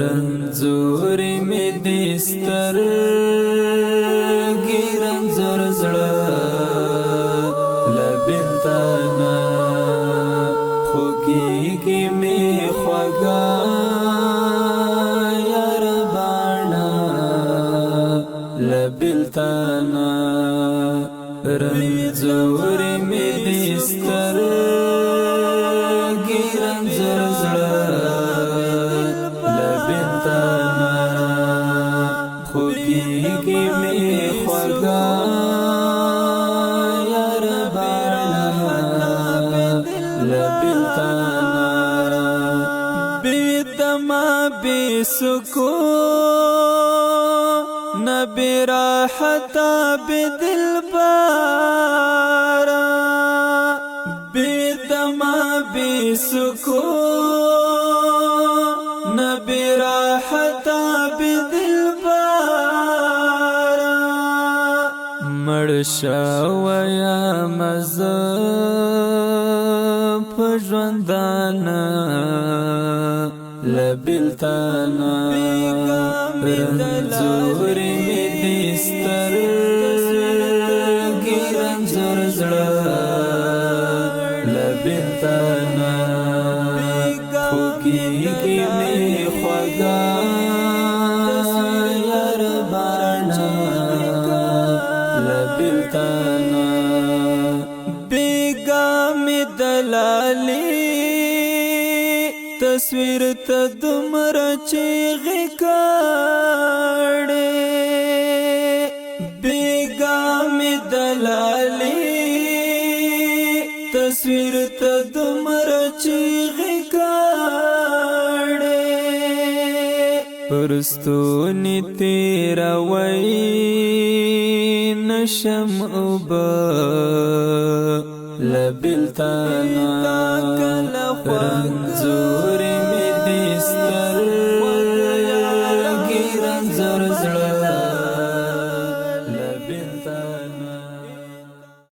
رنځوري مې دې سترګې رنځور زړه له بېلتانه خوږېږي مې خوږه یار باڼه له بېلتانه رنځوري مې دې سترګې رنځور زړه خوږېږي مې خوږه یار باڼه له بېلتانه بېدمه بېسکونه بېراحته بېدلبره بېدمه بېسکونه بېراحته مړ شویا مزه په ژوندانه له بېلتانه رنځوري مې دې سترګې رنځور زړه له بېلتانه خوږېږي مې خوږه یار باڼه بېلتانه بېګا مې دلالي تصویر ته دومره چیغې کړې بېګا مې دلالي تصویر ته دومره چیغې کړې پرستونې تېروي نشم اوبه له بېلتانه رنځور